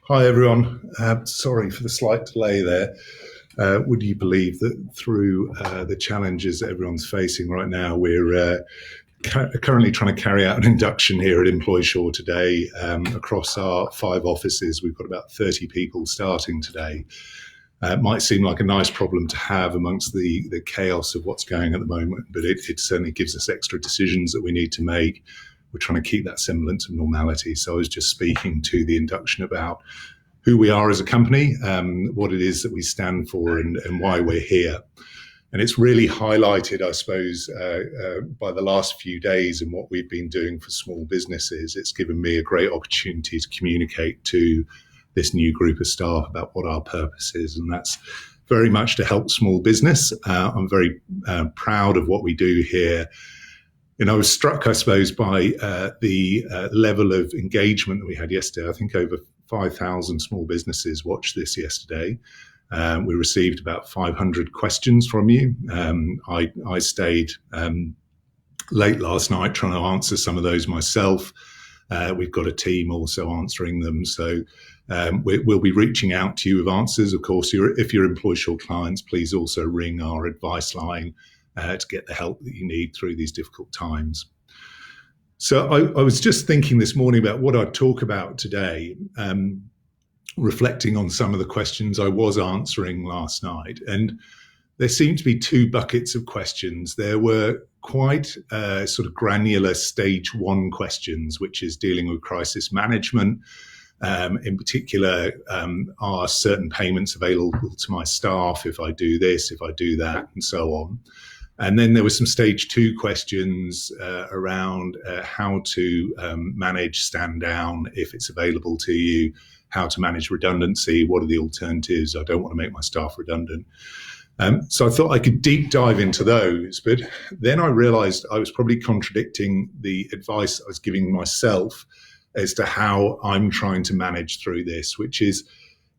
Hi, everyone. Sorry for the slight delay there. Would you believe that through the challenges that everyone's facing right now, we're currently trying to carry out an induction here at Employ Shore today across our 5 offices. We've got about 30 people starting today. It might seem like a nice problem to have amongst the chaos of what's going at the moment, but it certainly gives us extra decisions that we need to make. We're trying to keep that semblance of normality. So I was just speaking to the induction about who we are as a company, what it is that we stand for, and why we're here. And it's really highlighted, I suppose, by the last few days and what we've been doing for small businesses. It's given me a great opportunity to communicate to this new group of staff about what our purpose is, and that's very much to help small business. I'm very proud of what we do here. And I was struck, I suppose, by the level of engagement that we had yesterday. I think over 5,000 small businesses watched this yesterday. We received about 500 questions from you. I stayed late last night trying to answer some of those myself. We've got a team also answering them. So we'll be reaching out to you with answers. Of course, if you're Employ Shore clients, please also ring our advice line to get the help that you need through these difficult times. So I was just thinking this morning about what I'd talk about today, reflecting on some of the questions I was answering last night. And there seemed to be 2 buckets of questions. There were quite sort of granular stage 1 questions, which is dealing with crisis management. In particular, are certain payments available to my staff if I do this, if I do that, and so on. And then there were some stage 2 questions around how to manage stand down if it's available to you, how to manage redundancy, what are the alternatives, I don't want to make my staff redundant. So I thought I could deep dive into those, but then I realized I was probably contradicting the advice I was giving myself as to how I'm trying to manage through this, which is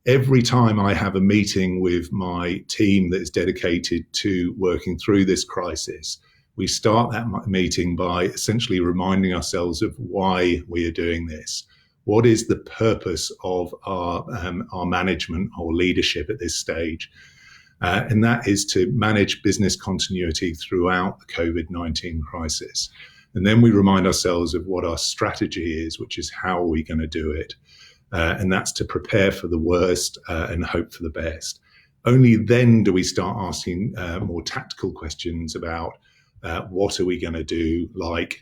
every time I have a meeting with my team that is dedicated to working through this crisis, we start that meeting by essentially reminding ourselves of why we are doing this. What is the purpose of our management or leadership at this stage? And that is to manage business continuity throughout the COVID-19 crisis. And then we remind ourselves of what our strategy is, which is how are we going to do it? And that's to prepare for the worst and hope for the best. Only then do we start asking more tactical questions about what are we going to do, like,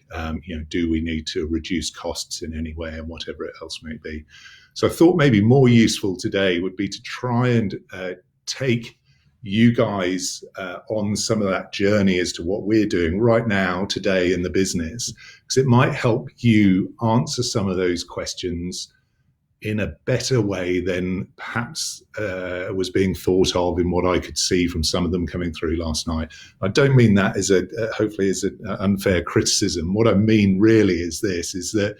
do we need to reduce costs in any way and whatever else may be. So I thought maybe more useful today would be to try and take you guys on some of that journey as to what we're doing right now, today in the business, because it might help you answer some of those questions in a better way than perhaps was being thought of in what I could see from some of them coming through last night. I don't mean that as hopefully as an unfair criticism. What I mean really is that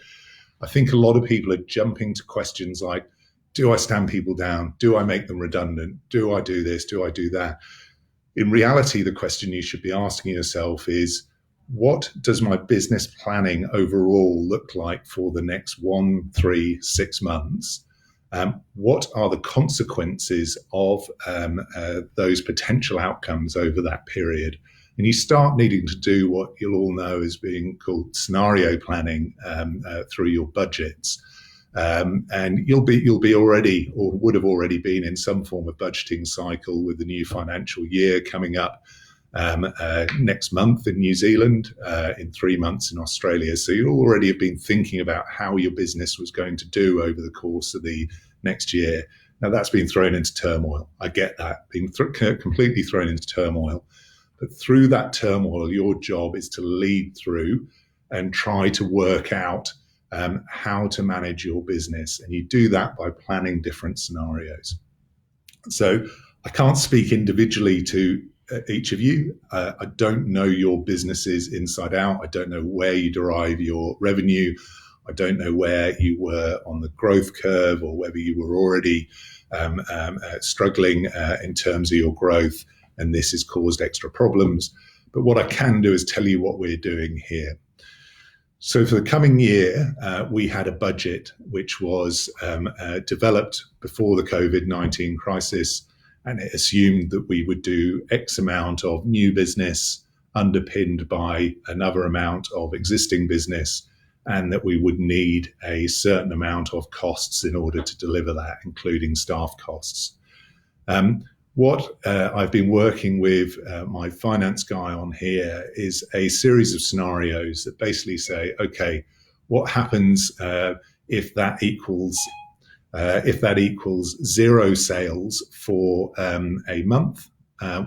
I think a lot of people are jumping to questions like, do I stand people down? Do I make them redundant? Do I do this? Do I do that? In reality, the question you should be asking yourself is, what does my business planning overall look like for the next 1, 3, 6 months? What are the consequences of those potential outcomes over that period? And you start needing to do what you'll all know is being called scenario planning through your budgets. And you'll be already, or would have already been, in some form of budgeting cycle with the new financial year coming up next month in New Zealand, in 3 months in Australia. So you already have been thinking about how your business was going to do over the course of the next year. Now that's been thrown into turmoil. I get that, being completely thrown into turmoil. But through that turmoil, your job is to lead through and try to work out how to manage your business. And you do that by planning different scenarios. So I can't speak individually to each of you. I don't know your businesses inside out. I don't know where you derive your revenue. I don't know where you were on the growth curve or whether you were already struggling in terms of your growth and this has caused extra problems. But what I can do is tell you what we're doing here. So for the coming year, we had a budget which was developed before the COVID-19 crisis, and it assumed that we would do X amount of new business underpinned by another amount of existing business, and that we would need a certain amount of costs in order to deliver that, including staff costs. What I've been working with my finance guy on here is a series of scenarios that basically say, okay, what happens if that equals zero sales for a month?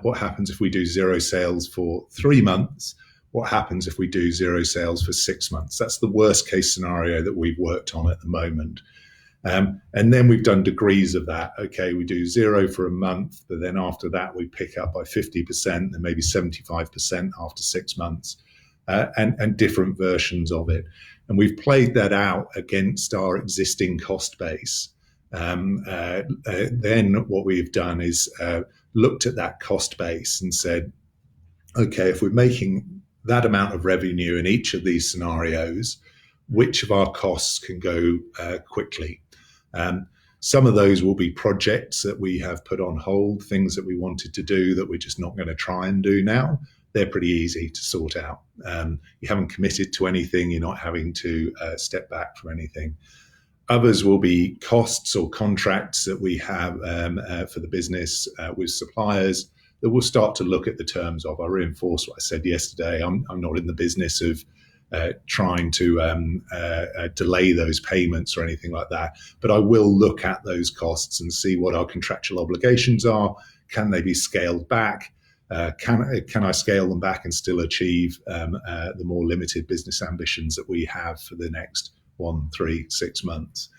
What happens if we do zero sales for 3 months? What happens if we do zero sales for 6 months? That's the worst case scenario that we've worked on at the moment. And then we've done degrees of that. Okay, we do zero for a month, but then after that we pick up by 50% and maybe 75% after 6 months, and different versions of it. And we've played that out against our existing cost base. Then what we've done is looked at that cost base and said, okay, if we're making that amount of revenue in each of these scenarios, which of our costs can go quickly? Some of those will be projects that we have put on hold, things that we wanted to do that we're just not going to try and do now. They're pretty easy to sort out. You haven't committed to anything. You're not having to step back from anything. Others will be costs or contracts that we have for the business with suppliers that we'll start to look at the terms of. I reinforce what I said yesterday. I'm not in the business of trying to delay those payments or anything like that. But I will look at those costs and see what our contractual obligations are. Can they be scaled back? Can I scale them back and still achieve the more limited business ambitions that we have for the next 1, 3, 6 months?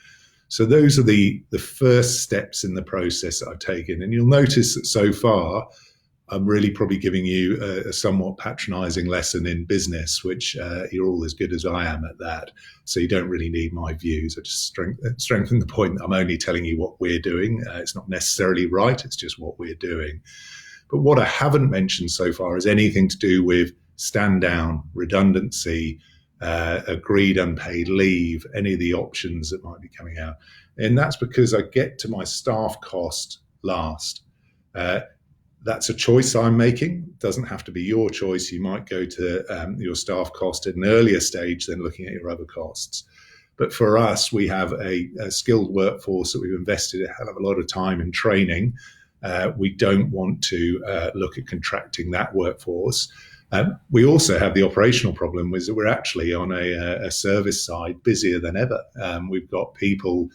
So those are the first steps in the process that I've taken. And you'll notice that so far, I'm really probably giving you a somewhat patronizing lesson in business, which you're all as good as I am at that. So you don't really need my views. I just strengthen the point that I'm only telling you what we're doing. It's not necessarily right. It's just what we're doing. But what I haven't mentioned so far is anything to do with stand down, redundancy, agreed unpaid leave, any of the options that might be coming out. And that's because I get to my staff cost last. That's a choice I'm making. It doesn't have to be your choice. You might go to your staff cost at an earlier stage than looking at your other costs. But for us, we have a skilled workforce that we've invested a hell of a lot of time in training. We don't want to look at contracting that workforce. We also have the operational problem is that we're actually on a service side busier than ever. We've got people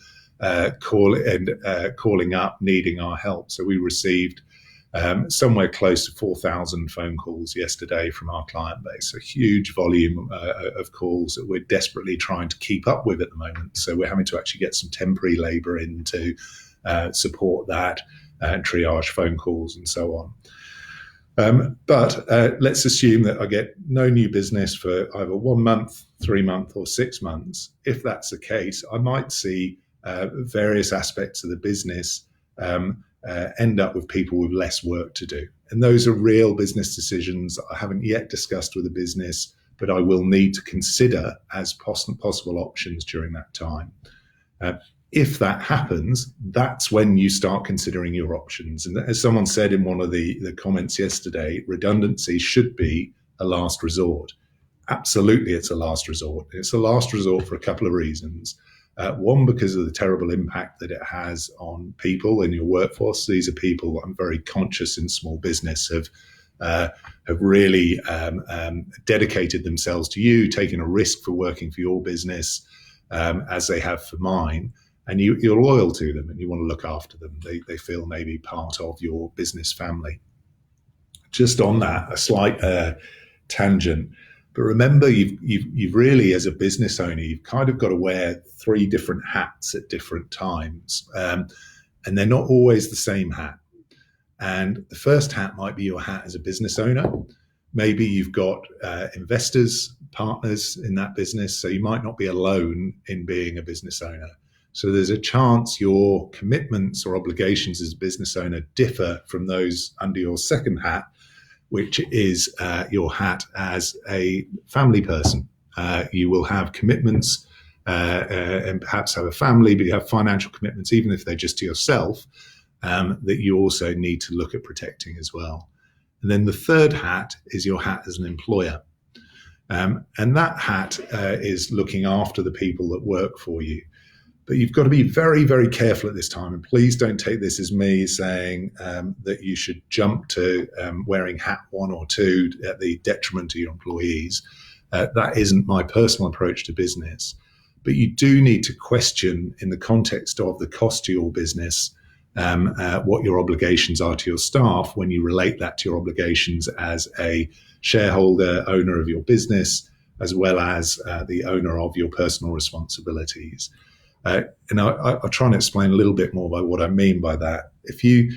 calling up, needing our help. So we received somewhere close to 4,000 phone calls yesterday from our client base, a huge volume of calls that we're desperately trying to keep up with at the moment. So we're having to actually get some temporary labour in to support that and triage phone calls and so on. But let's assume that I get no new business for either 1 month, 3 months or 6 months. If that's the case, I might see various aspects of the business end up with people with less work to do. And those are real business decisions I haven't yet discussed with the business, but I will need to consider as possible options during that time. If that happens, that's when you start considering your options. And as someone said in one of the comments yesterday, redundancy should be a last resort. Absolutely, it's a last resort. It's a last resort for a couple of reasons. One, because of the terrible impact that it has on people in your workforce. These are people I'm very conscious in small business have really dedicated themselves to you, taken a risk for working for your business as they have for mine. And you're loyal to them and you want to look after them. They feel maybe part of your business family. Just on that, a slight tangent. But remember, you've really, as a business owner, you've kind of got to wear 3 different hats at different times. And they're not always the same hat. And the first hat might be your hat as a business owner. Maybe you've got investors, partners in that business. So you might not be alone in being a business owner. So there's a chance your commitments or obligations as a business owner differ from those under your second hat, which is your hat as a family person. You will have commitments and perhaps have a family, but you have financial commitments, even if they're just to yourself, that you also need to look at protecting as well. And then the third hat is your hat as an employer. And that hat is looking after the people that work for you. But you've got to be very, very careful at this time. And please don't take this as me saying that you should jump to wearing hat 1 or 2 at the detriment of your employees. That isn't my personal approach to business. But you do need to question, in the context of the cost to your business, what your obligations are to your staff when you relate that to your obligations as a shareholder, owner of your business, as well as the owner of your personal responsibilities. And I'll try and explain a little bit more by what I mean by that. If you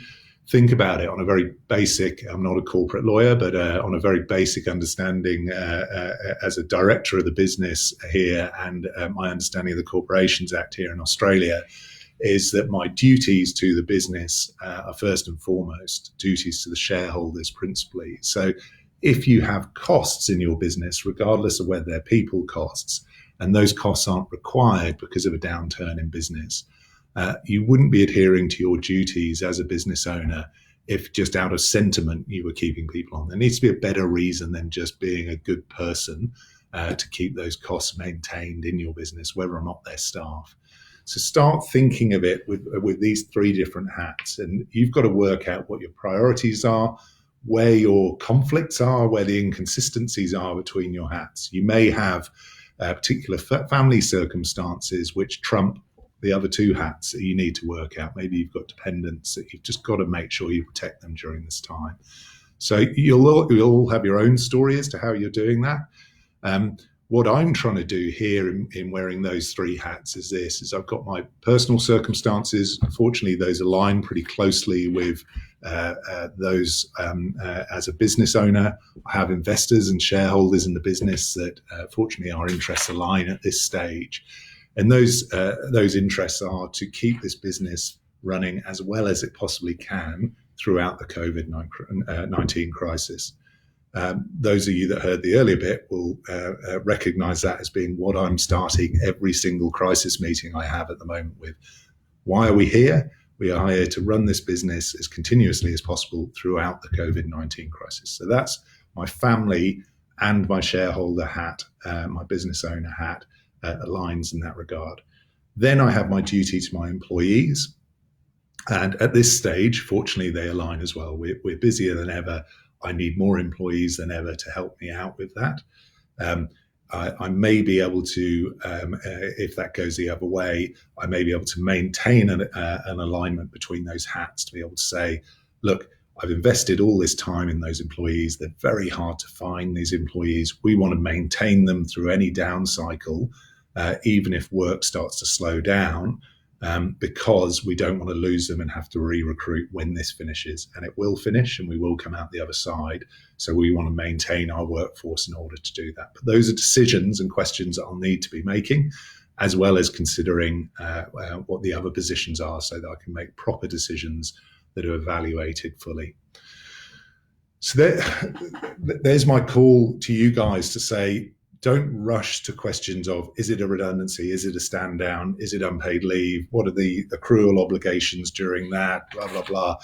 think about it on a very basic, I'm not a corporate lawyer, but on a very basic understanding as a director of the business here, and my understanding of the Corporations Act here in Australia, is that my duties to the business are first and foremost duties to the shareholders principally. So if you have costs in your business, regardless of whether they're people costs, and those costs aren't required because of a downturn in business, you wouldn't be adhering to your duties as a business owner if just out of sentiment you were keeping people on. There needs to be a better reason than just being a good person to keep those costs maintained in your business, whether or not they're staff. So start thinking of it with these 3 different hats, and you've got to work out what your priorities are, where your conflicts are, where the inconsistencies are between your hats. You may have particular family circumstances which trump the other 2 hats that you need to work out. Maybe you've got dependents that you've just got to make sure you protect them during this time. So you'll all have your own story as to how you're doing that. What I'm trying to do here in wearing those 3 hats is this, is I've got my personal circumstances. Unfortunately, those align pretty closely with those as a business owner. I have investors and shareholders in the business that fortunately our interests align at this stage. And those interests are to keep this business running as well as it possibly can throughout the COVID-19 crisis. Those of you that heard the earlier bit will recognize that as being what I'm starting every single crisis meeting I have at the moment with. Why are we here? We are here to run this business as continuously as possible throughout the COVID-19 crisis. So that's my family and my shareholder hat, my business owner hat, aligns in that regard. Then I have my duty to my employees. And at this stage, fortunately, they align as well. We're busier than ever. I need more employees than ever to help me out with that. I may be able to, if that goes the other way, I may be able to maintain an alignment between those hats to be able to say, look, I've invested all this time in those employees. They're very hard to find, these employees. We want to maintain them through any down cycle, even if work starts to slow down, because we don't want to lose them and have to re-recruit when this finishes. And it will finish and we will come out the other side. So we want to maintain our workforce in order to do that. But those are decisions and questions that I'll need to be making, as well as considering what the other positions are so that I can make proper decisions that are evaluated fully. So there's my call to you guys to say, don't rush to questions of, is it a redundancy? Is it a stand down? Is it unpaid leave? What are the accrual obligations during that? Blah, blah, blah.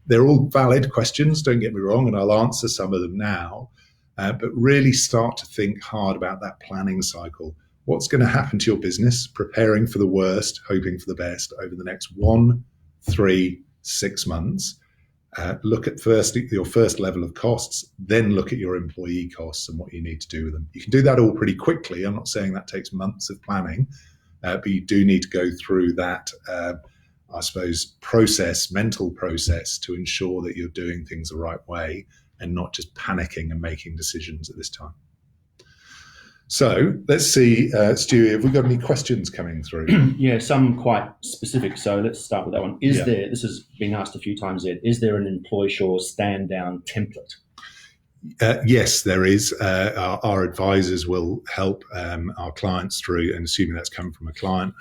They're all valid questions, don't get me wrong, and I'll answer some of them now. But really start to think hard about that planning cycle. What's going to happen to your business? Preparing for the worst, hoping for the best over the next 1, 3, 6 months. Look at your first level of costs, then look at your employee costs and what you need to do with them. You can do that all pretty quickly. I'm not saying that takes months of planning, but you do need to go through that, I suppose, mental process to ensure that you're doing things the right way and not just panicking and making decisions at this time. So let's see, Stu, have we got any questions coming through? Yeah, some quite specific. So let's start with that one. This has been asked a few times, Ed, is there an employ-sure stand-down template? Yes, there is. Our advisors will help our clients through, and assuming that's come from a client,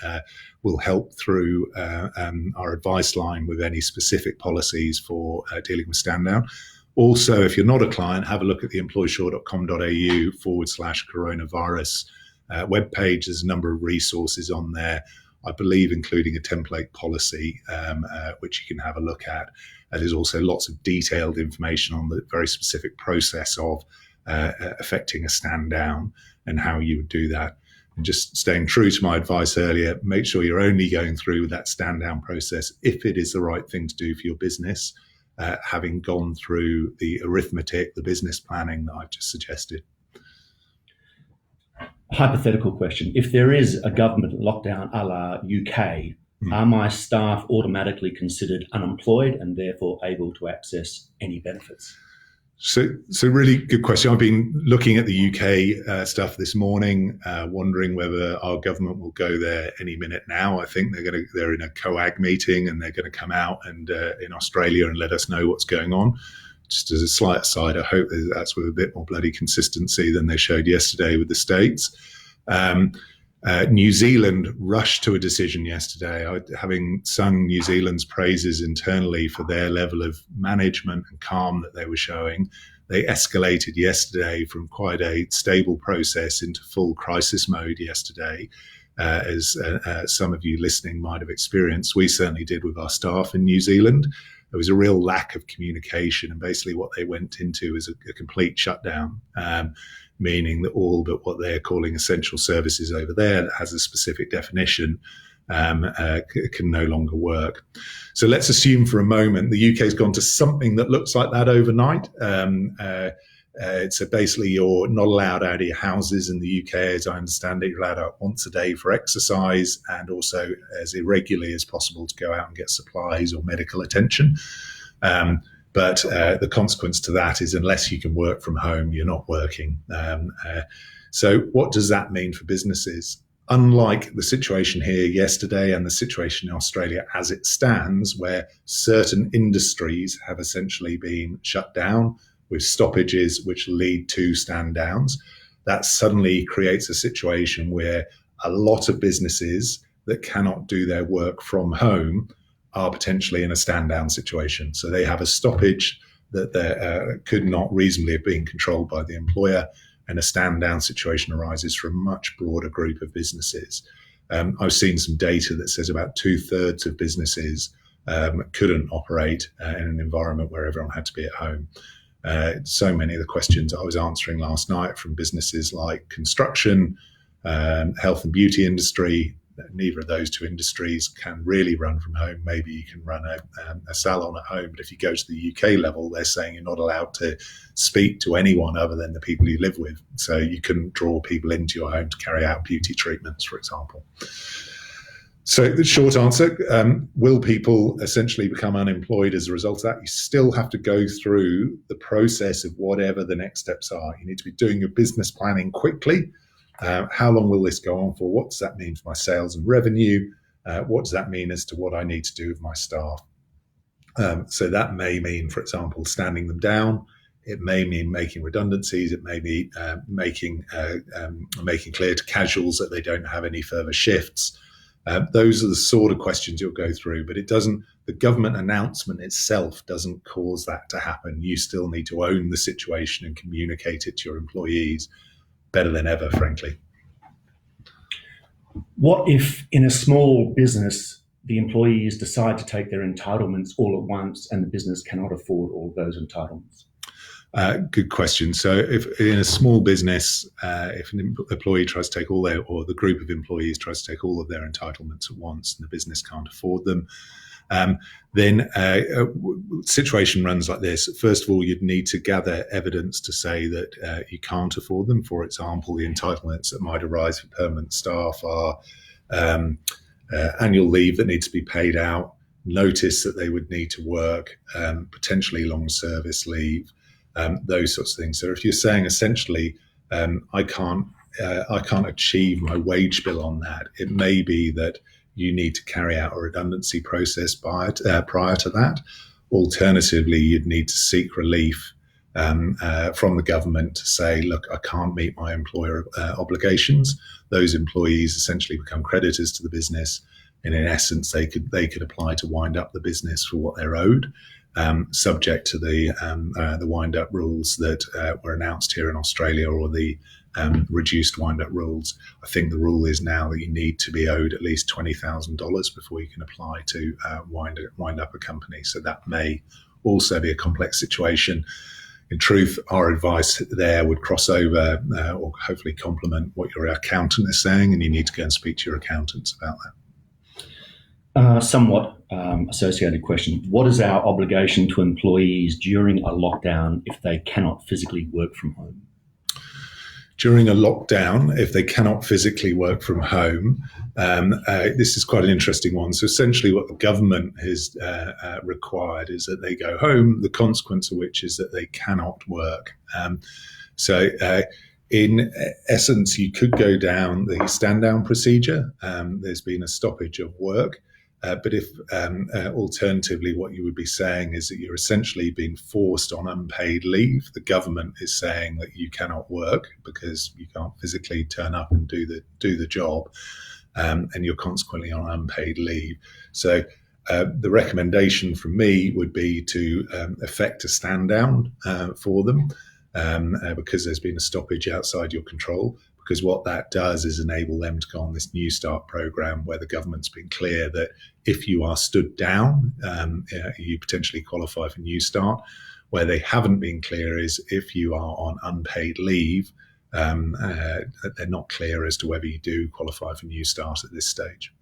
will help through our advice line with any specific policies for dealing with stand-down. Also, if you're not a client, have a look at the employsure.com.au/coronavirus web page. There's a number of resources on there, I believe, including a template policy, which you can have a look at. There's also lots of detailed information on the very specific process of effecting a stand down and how you would do that. And just staying true to my advice earlier, make sure you're only going through that stand down process if it is the right thing to do for your business, having gone through the arithmetic, the business planning that I've just suggested. Hypothetical question. If there is a government lockdown a la UK, are my staff automatically considered unemployed and therefore able to access any benefits? So really good question. I've been looking at the UK stuff this morning, wondering whether our government will go there any minute now. I think they're in a COAG meeting and they're going to come out and in Australia and let us know what's going on. Just as a slight aside, I hope that's with a bit more bloody consistency than they showed yesterday with the States. New Zealand rushed to a decision yesterday. Having sung New Zealand's praises internally for their level of management and calm that they were showing, they escalated yesterday from quite a stable process into full crisis mode yesterday, as some of you listening might have experienced. We certainly did with our staff in New Zealand. There was a real lack of communication, and basically what they went into is a complete shutdown, meaning that all but what they're calling essential services over there that has a specific definition can no longer work. So let's assume for a moment the UK's gone to something that looks like that overnight. So basically you're not allowed out of your houses in the UK, as I understand it. You're allowed out once a day for exercise and also as irregularly as possible to go out and get supplies or medical attention. But the consequence to that is unless you can work from home, you're not working. So what does that mean for businesses? Unlike the situation here yesterday and the situation in Australia as it stands, where certain industries have essentially been shut down with stoppages which lead to stand downs, that suddenly creates a situation where a lot of businesses that cannot do their work from home are potentially in a stand down situation. So they have a stoppage that could not reasonably have been controlled by the employer, and a stand down situation arises for a much broader group of businesses. I've seen some data that says about 2/3 of businesses couldn't operate in an environment where everyone had to be at home. So many of the questions I was answering last night from businesses like construction, health and beauty industry, neither of those two industries can really run from home. Maybe you can run a salon at home, but if you go to the UK level, they're saying you're not allowed to speak to anyone other than the people you live with. So you couldn't draw people into your home to carry out beauty treatments, for example. So the short answer, will people essentially become unemployed as a result of that? You still have to go through the process of whatever the next steps are. You need to be doing your business planning quickly. How long will this go on for? What does that mean for my sales and revenue? What does that mean as to what I need to do with my staff? So that may mean, for example, standing them down. It may mean making redundancies. It may be making clear to casuals that they don't have any further shifts. Those are the sort of questions you'll go through, but it doesn't. The government announcement itself doesn't cause that to happen. You still need to own the situation and communicate it to your employees better than ever, frankly. What if in a small business, the employees decide to take their entitlements all at once and the business cannot afford all of those entitlements? Good question. So if in a small business, if an employee tries to take or the group of employees tries to take all of their entitlements at once and the business can't afford them, then a situation runs like this. First of all, you'd need to gather evidence to say that you can't afford them. For example, the entitlements that might arise for permanent staff are annual leave that needs to be paid out, notice that they would need to work, potentially long service leave, those sorts of things. So if you're saying essentially, I can't achieve my wage bill on that, it may be that you need to carry out a redundancy process prior to that. Alternatively, you'd need to seek relief from the government to say, look, I can't meet my employer obligations. Those employees essentially become creditors to the business, and in essence, they could apply to wind up the business for what they're owed, subject to the wind up rules that were announced here in Australia, or the reduced wind-up rules. I think the rule is now that you need to be owed at least $20,000 before you can apply to wind up a company. So that may also be a complex situation. In truth, our advice there would cross over or hopefully complement what your accountant is saying, and you need to go and speak to your accountants about that. Somewhat associated question. What is our obligation to employees during a lockdown if they cannot physically work from home? During a lockdown, if they cannot physically work from home, this is quite an interesting one. So essentially what the government has required is that they go home, the consequence of which is that they cannot work. So in essence, you could go down the stand-down procedure. There's been a stoppage of work. But if alternatively, what you would be saying is that you're essentially being forced on unpaid leave. The government is saying that you cannot work because you can't physically turn up and do the job, and you're consequently on unpaid leave. So the recommendation from me would be to effect a stand down for them because there's been a stoppage outside your control. Because what that does is enable them to go on this New Start program where the government's been clear that if you are stood down, you potentially qualify for New Start. Where they haven't been clear is if you are on unpaid leave, they're not clear as to whether you do qualify for New Start at this stage.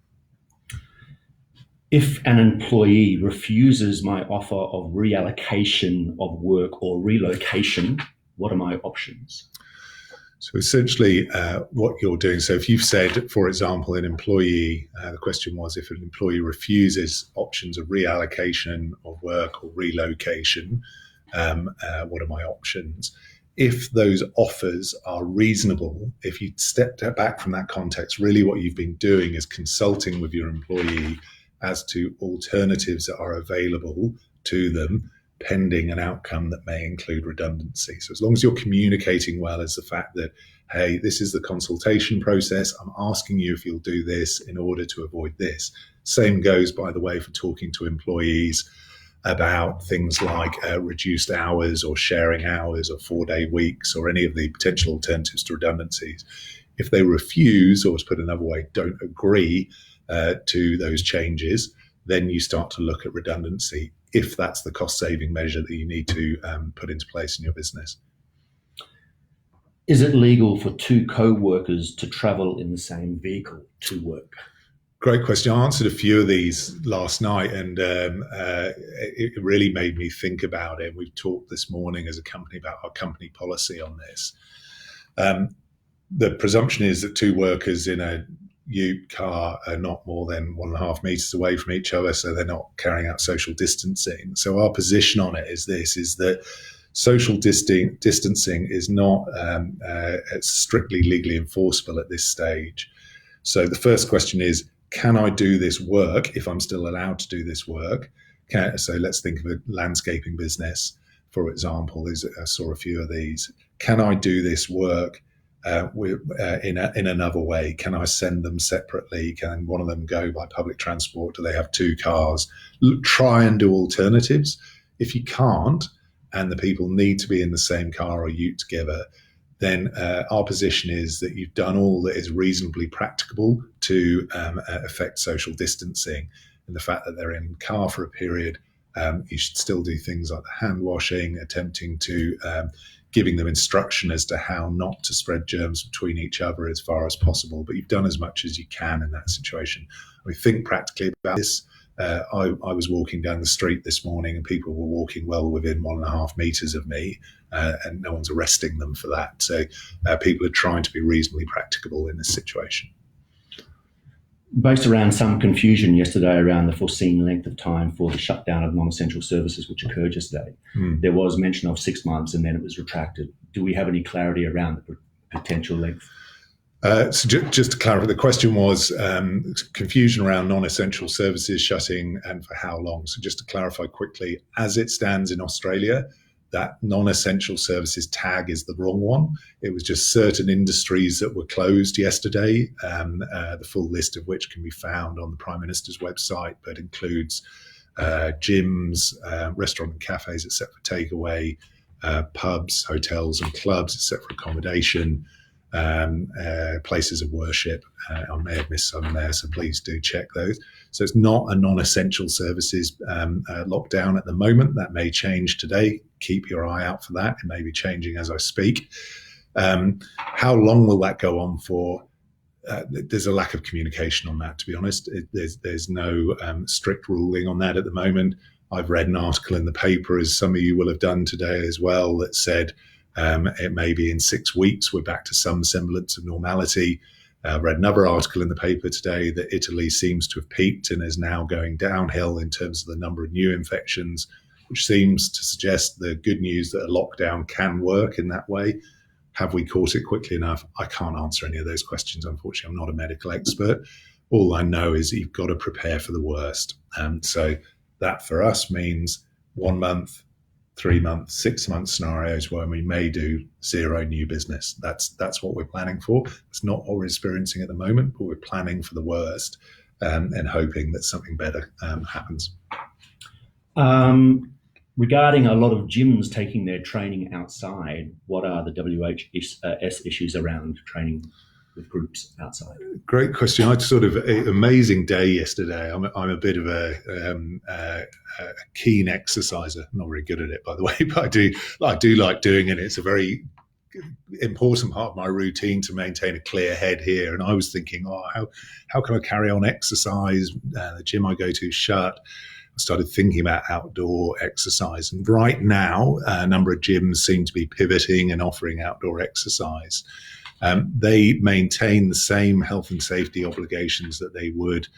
If an employee refuses my offer of reallocation of work or relocation, what are my options? So essentially what you're doing, so if you've said, for example, an employee, the question was if an employee refuses options of reallocation of work or relocation, what are my options? If those offers are reasonable, if you step back from that context, really what you've been doing is consulting with your employee as to alternatives that are available to them pending an outcome that may include redundancy. So as long as you're communicating well as the fact that, hey, this is the consultation process, I'm asking you if you'll do this in order to avoid this. Same goes, by the way, for talking to employees about things like reduced hours or sharing hours or 4-day weeks or any of the potential alternatives to redundancies. If they refuse, or to put another way, don't agree to those changes, then you start to look at redundancy if that's the cost-saving measure that you need to put into place in your business. Is it legal for two co-workers to travel in the same vehicle to work? Great question. I answered a few of these last night, and it really made me think about it. We've talked this morning as a company about our company policy on this. The presumption is that two workers in a ute car are not more than 1.5 meters away from each other, so they're not carrying out social distancing. So our position on it is that social distancing is not strictly legally enforceable at this stage. So the first question is, can I do this work if I'm still allowed to do this work? So let's think of a landscaping business, for example. I saw a few of these. Can I do this work in another way? Can I send them separately? Can one of them go by public transport? Do they have two cars? Try and do alternatives. If you can't, and the people need to be in the same car or ute together, then our position is that you've done all that is reasonably practicable to affect social distancing. And the fact that they're in the car for a period, you should still do things like the hand washing, attempting to giving them instruction as to how not to spread germs between each other as far as possible. But you've done as much as you can in that situation. We think practically about this. I was walking down the street this morning and people were walking well within 1.5 meters of me, and no one's arresting them for that. So people are trying to be reasonably practicable in this situation. Based around some confusion yesterday around the foreseen length of time for the shutdown of non-essential services which occurred yesterday, there was mention of 6 months and then it was retracted. Do we have any clarity around the potential length? So just to clarify, the question was confusion around non-essential services shutting and for how long. So just to clarify quickly, as it stands in Australia, that non-essential services tag is the wrong one. It was just certain industries that were closed yesterday, the full list of which can be found on the Prime Minister's website, but includes gyms, restaurant and cafes, except for takeaway, pubs, hotels and clubs, except for accommodation, places of worship. I may have missed some there, so please do check those. So it's not a non-essential services lockdown at the moment. That may change today. Keep your eye out for that. It may be changing as I speak. How long will that go on for? There's a lack of communication on that, to be honest. There's no strict ruling on that at the moment. I've read an article in the paper, as some of you will have done today as well, that said it may be in 6 weeks we're back to some semblance of normality. I've read another article in the paper today that Italy seems to have peaked and is now going downhill in terms of the number of new infections, which seems to suggest the good news that a lockdown can work in that way. Have we caught it quickly enough? I can't answer any of those questions, unfortunately. I'm not a medical expert. All I know is that you've got to prepare for the worst. So that for us means 1 month, 3 months, 6 month scenarios where we may do zero new business. That's what we're planning for. It's not what we're experiencing at the moment, but we're planning for the worst and hoping that something better happens. Regarding a lot of gyms taking their training outside, what are the WHS issues around training with groups outside? Great question. I had sort of an amazing day yesterday. I'm a bit of a keen exerciser. I'm not very good at it, by the way, but I do like doing it. It's a very important part of my routine to maintain a clear head here. And I was thinking, how can I carry on exercise? The gym I go to is shut. I started thinking about outdoor exercise. And right now, a number of gyms seem to be pivoting and offering outdoor exercise. They maintain the same health and safety obligations that they would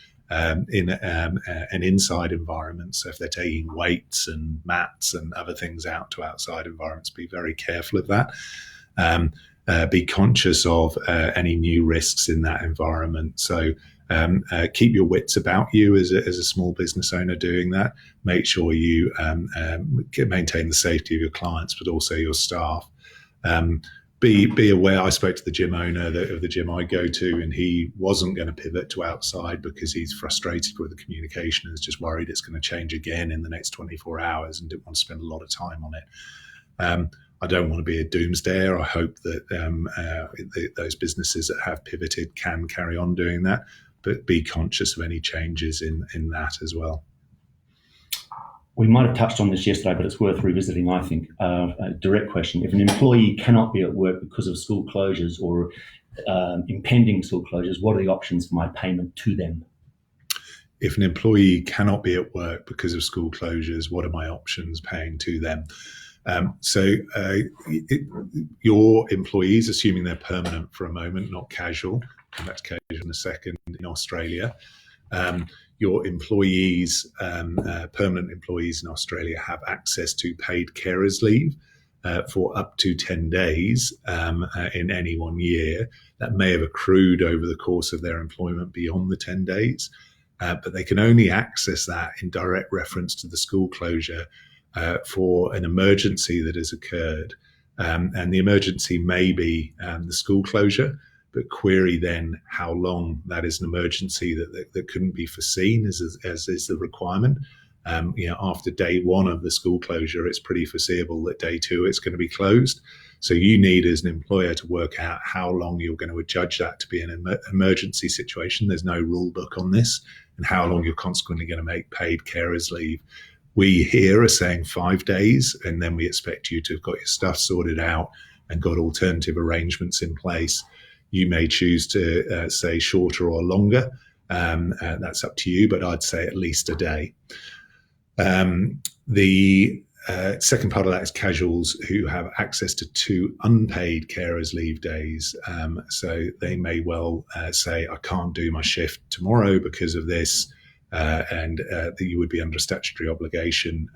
in an inside environment. So if they're taking weights and mats and other things out to outside environments, be very careful of that. Be conscious of any new risks in that environment. So keep your wits about you as a small business owner doing that. Make sure you maintain the safety of your clients, but also your staff. Be aware. I spoke to the gym owner of the gym I go to, and he wasn't going to pivot to outside because he's frustrated with the communication and is just worried it's going to change again in the next 24 hours and didn't want to spend a lot of time on it. I don't want to be a doomsdayer. I hope that those businesses that have pivoted can carry on doing that, but be conscious of any changes in that as well. We might have touched on this yesterday, but it's worth revisiting, I think. A direct question. If an employee cannot be at work because of school closures or impending school closures, what are the options for my payment to them? If an employee cannot be at work because of school closures, what are my options paying to them? Your employees, assuming they're permanent for a moment, not casual, come back to casual in a second, in Australia, your employees, permanent employees in Australia, have access to paid carers leave for up to 10 days in any 1 year. That may have accrued over the course of their employment beyond the 10 days, but they can only access that in direct reference to the school closure for an emergency that has occurred. And the emergency may be the school closure, but query then how long that is an emergency that couldn't be foreseen as is the requirement. After day one of the school closure, it's pretty foreseeable that day two it's going to be closed. So you need, as an employer, to work out how long you're going to adjudge that to be an emergency situation. There's no rule book on this, and how long you're consequently going to make paid carers leave. We here are saying 5 days, and then we expect you to have got your stuff sorted out and got alternative arrangements in place. You may choose to say shorter or longer. That's up to you, but I'd say at least a day. The second part of that is casuals who have access to 2 unpaid carers leave days. So they may well say, I can't do my shift tomorrow because of this. And that you would be under a statutory obligation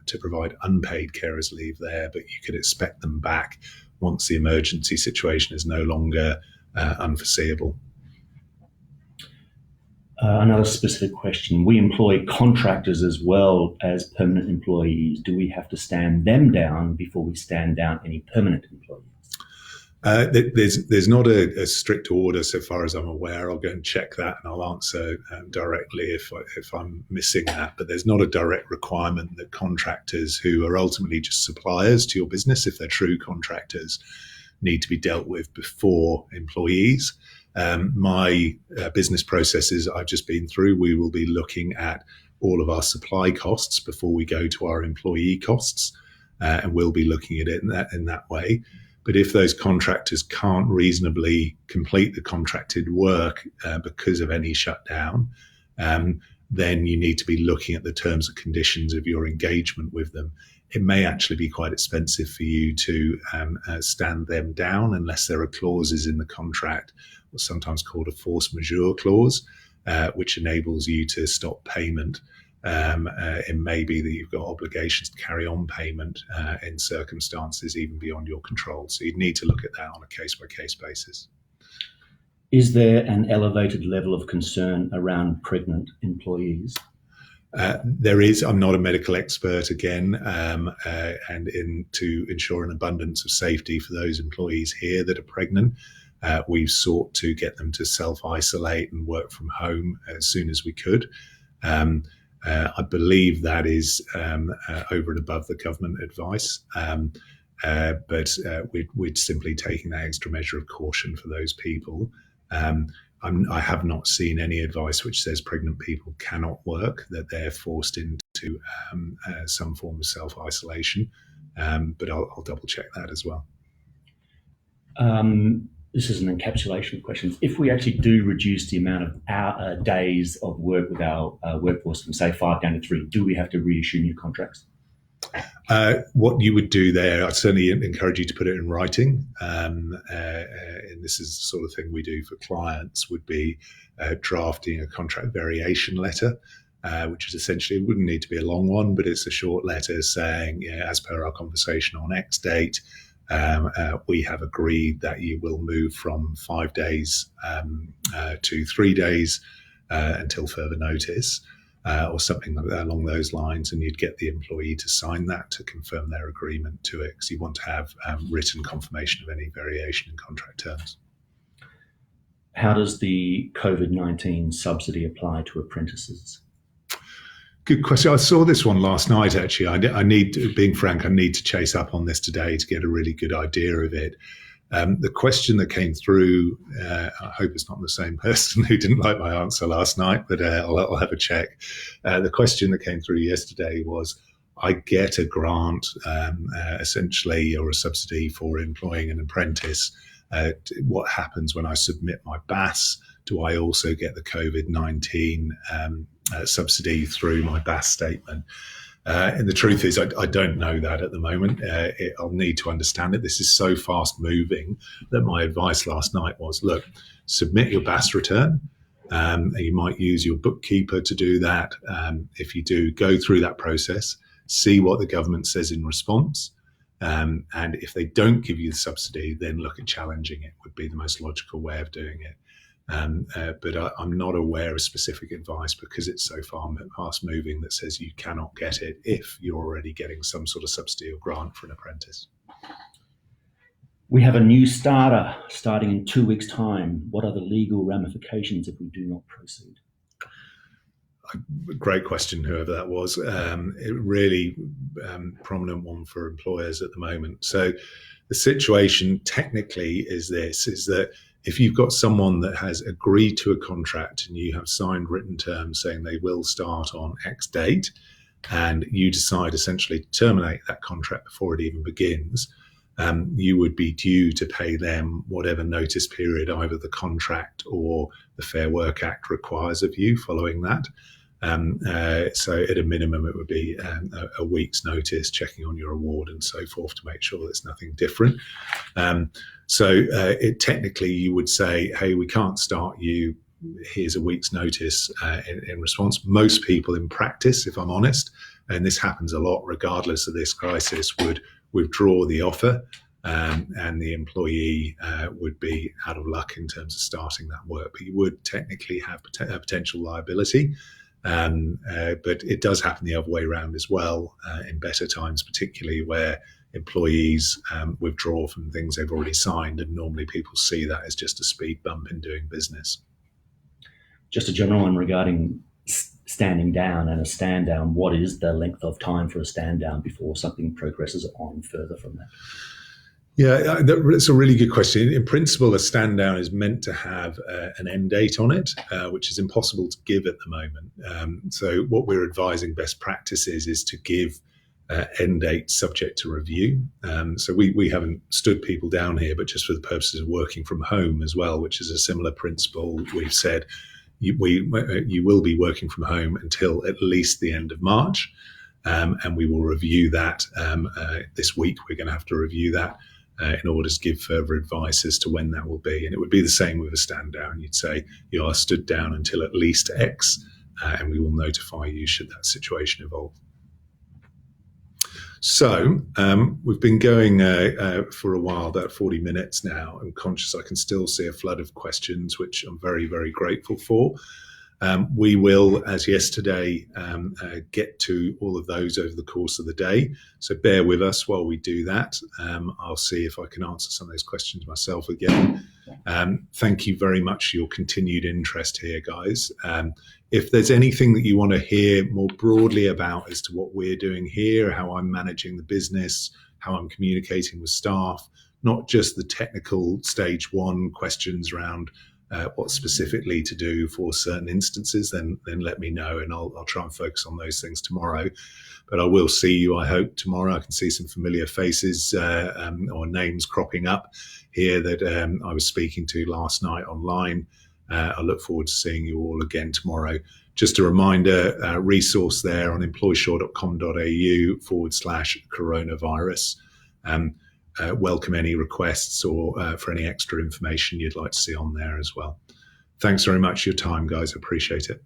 to provide unpaid carers leave there, but you could expect them back once the emergency situation is no longer unforeseeable. Another specific question. We employ contractors as well as permanent employees. Do we have to stand them down before we stand down any permanent employees? There's not a strict order so far as I'm aware. I'll go and check that and I'll answer directly if I'm missing that. But there's not a direct requirement that contractors who are ultimately just suppliers to your business, if they're true contractors, need to be dealt with before employees. My business processes I've just been through, we will be looking at all of our supply costs before we go to our employee costs, and we'll be looking at it in that way. But if those contractors can't reasonably complete the contracted work because of any shutdown, then you need to be looking at the terms and conditions of your engagement with them. It may actually be quite expensive for you to stand them down unless there are clauses in the contract, what's sometimes called a force majeure clause, which enables you to stop payment. It may be that you've got obligations to carry on payment in circumstances even beyond your control. So you'd need to look at that on a case-by-case basis. Is there an elevated level of concern around pregnant employees? There is. I'm not a medical expert again, and to ensure an abundance of safety for those employees here that are pregnant, we've sought to get them to self-isolate and work from home as soon as we could. I believe that is over and above the government advice, but we're simply taking that extra measure of caution for those people. I have not seen any advice which says pregnant people cannot work, that they're forced into some form of self-isolation, but I'll double check that as well. This is an encapsulation of questions. If we actually do reduce the amount of days of work with our workforce from, say, 5 down to 3, do we have to reissue new contracts? What you would do there, I'd certainly encourage you to put it in writing. And this is the sort of thing we do for clients, would be drafting a contract variation letter, which is essentially, it wouldn't need to be a long one, but it's a short letter saying, as per our conversation on X date, we have agreed that you will move from 5 days to 3 days until further notice. Or something along those lines, and you'd get the employee to sign that to confirm their agreement to it, because you want to have written confirmation of any variation in contract terms. How does the COVID-19 subsidy apply to apprentices? Good question. I saw this one last night, actually. I need, being frank, I need to chase up on this today to get a really good idea of it. The question that came through, I hope it's not the same person who didn't like my answer last night, but I'll have a check. The question that came through yesterday was, I get a grant, essentially, or a subsidy for employing an apprentice. What happens when I submit my BAS? Do I also get the COVID-19 subsidy through my BAS statement? And the truth is, I don't know that at the moment. I'll need to understand it. This is so fast moving that my advice last night was, look, submit your BAS return. You might use your bookkeeper to do that. If you do, go through that process, see what the government says in response. And if they don't give you the subsidy, then look at challenging it, would be the most logical way of doing it. But I'm not aware of specific advice, because it's so fast moving, that says you cannot get it if you're already getting some sort of subsidy or grant for an apprentice. We have a new starter starting in 2 weeks' time. What are the legal ramifications if we do not proceed? Great question, whoever that was. It really prominent one for employers at the moment. So the situation technically is this, is that if you've got someone that has agreed to a contract and you have signed written terms saying they will start on X date, and you decide essentially to terminate that contract before it even begins, you would be due to pay them whatever notice period either the contract or the Fair Work Act requires of you following that. So at a minimum, it would be a week's notice, checking on your award and so forth to make sure there's nothing different. So technically you would say, hey, we can't start you. Here's a week's notice in response. Most people in practice, if I'm honest, and this happens a lot regardless of this crisis, would withdraw the offer, and the employee would be out of luck in terms of starting that work. But you would technically have a potential liability. But it does happen the other way around as well, in better times, particularly where employees withdraw from things they've already signed, and normally people see that as just a speed bump in doing business. Just a general one regarding standing down and a stand down. What is the length of time for a stand down before something progresses on further from that? Yeah, that's a really good question. In principle, a stand down is meant to have an end date on it, which is impossible to give at the moment. So what we're advising best practices is to give end dates subject to review. So we haven't stood people down here, but just for the purposes of working from home as well, which is a similar principle. We've said you will be working from home until at least the end of March, and we will review that this week. We're going to have to review that in order to give further advice as to when that will be. And it would be the same with a stand down. You'd say you are stood down until at least X, and we will notify you should that situation evolve. So we've been going for a while, about 40 minutes now. I'm conscious I can still see a flood of questions, which I'm very, very grateful for. We will, as yesterday, get to all of those over the course of the day. So bear with us while we do that. I'll see if I can answer some of those questions myself again. Thank you very much for your continued interest here, guys. If there's anything that you want to hear more broadly about as to what we're doing here, how I'm managing the business, how I'm communicating with staff, not just the technical stage one questions around what specifically to do for certain instances, then let me know, and I'll try and focus on those things tomorrow. But I will see you, I hope, tomorrow. I can see some familiar faces or names cropping up here that I was speaking to last night online. I look forward to seeing you all again tomorrow. Just a reminder, resource there on employsure.com.au/coronavirus. Welcome any requests or for any extra information you'd like to see on there as well. Thanks very much for your time, guys. Appreciate it.